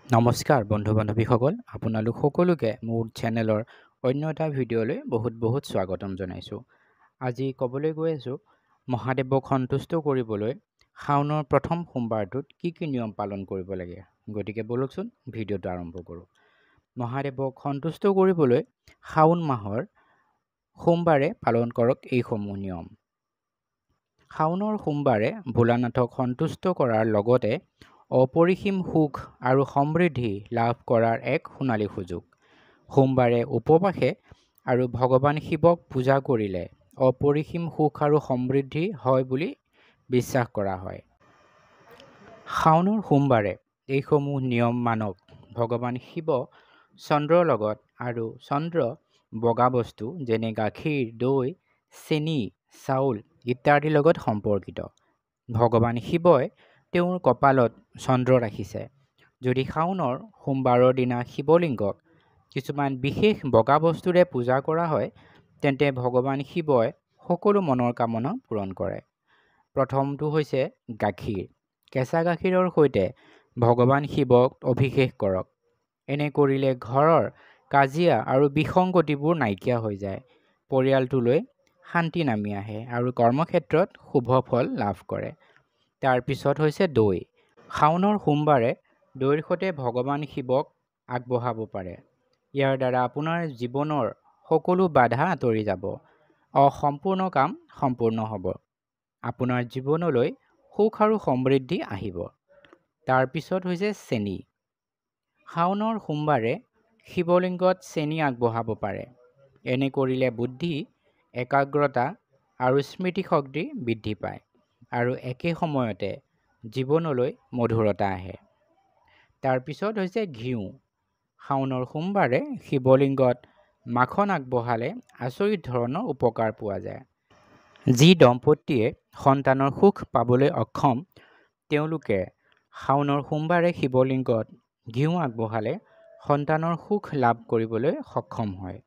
নমস্কাৰ বন্ধু বান্ধৱীসকল, আপোনালোক সকলোকে মোৰ চেনেলৰ অন্য এটা ভিডিঅ'লৈ বহুত স্বাগতম জনাইছোঁ। আজি ক'বলৈ গৈ আছোঁ মহাদেৱক সন্তুষ্ট কৰিবলৈ শাওনৰ প্ৰথম সোমবাৰটোত কি নিয়ম পালন কৰিব লাগে। গতিকে বলকচোন ভিডিঅ'টো আৰম্ভ কৰোঁ। মহাদেৱক সন্তুষ্ট কৰিবলৈ শাওন মাহৰ সোমবাৰে পালন কৰক এইসমূহ নিয়ম। শাওনৰ সোমবাৰে ভোলানাথক সন্তুষ্ট কৰাৰ লগতে অপৰিসীম সুখ আৰু সমৃদ্ধি লাভ কৰাৰ এক সোণালী সুযোগ। সোমবাৰে উপবাসে আৰু ভগৱান শিৱক পূজা কৰিলে অপৰিসীম সুখ আৰু সমৃদ্ধি হয় বুলি বিশ্বাস কৰা হয়। শাওনৰ সোমবাৰে এইসমূহ নিয়ম মানক ভগৱান শিৱ চন্দ্ৰৰ লগত আৰু চন্দ্ৰ বগা বস্তু যেনে গাখীৰ, দৈ, চেনি, চাউল ইত্যাদিৰ লগত সম্পৰ্কিত। ভগৱান শিৱই তেওঁৰ কপালত চন্দ্ৰ ৰাখিছে। যদি শাওনৰ সোমবাৰৰ দিনা শিৱলিংগক কিছুমান বিশেষ বগা বস্তুৰে পূজা কৰা হয়, তেন্তে ভগৱান শিৱই সকলো মনৰ কামনা পূৰণ কৰে। প্ৰথমটো হৈছে গাখীৰ। কেঁচা গাখীৰৰ সৈতে ভগৱান শিৱক অভিষেক কৰক। এনে কৰিলে ঘৰৰ কাজিয়া আৰু বিসংগতিবোৰ নাইকিয়া হৈ যায়, পৰিয়ালটোলৈ শান্তি নামি আহে আৰু কৰ্মক্ষেত্ৰত শুভ ফল লাভ কৰে। তাৰ পিছত হৈছে দৈ। শাওনৰ সোমবাৰে দৈৰ সৈতে ভগৱান শিৱক আগবঢ়াব পাৰে। ইয়াৰ দ্বাৰা আপোনাৰ জীৱনৰ সকলো বাধা আঁতৰি যাব, অসম্পূৰ্ণ কাম সম্পূৰ্ণ হ'ব, আপোনাৰ জীৱনলৈ সুখ আৰু সমৃদ্ধি আহিব। তাৰ পিছত হৈছে চেনি। শাওনৰ সোমবাৰে শিৱলিংগত চেনি আগবঢ়াব পাৰে। এনে কৰিলে বুদ্ধি, একাগ্ৰতা আৰু স্মৃতিশক্তি বৃদ্ধি পায় আৰু একে সময়তে জীৱনলৈ মধুৰতা আহে। তাৰ পিছত হৈছে ঘিউ। শাওনৰ সোমবাৰে শিৱলিংগত মাখন আগবঢ়ালে আচৰিত ধৰণৰ উপকাৰ পোৱা যায়। যি দম্পতীয়ে সন্তানৰ সুখ পাবলৈ অক্ষম, তেওঁলোকে শাওনৰ সোমবাৰে শিৱলিংগত ঘিউ আগবঢ়ালে সন্তানৰ সুখ লাভ কৰিবলৈ সক্ষম হয়।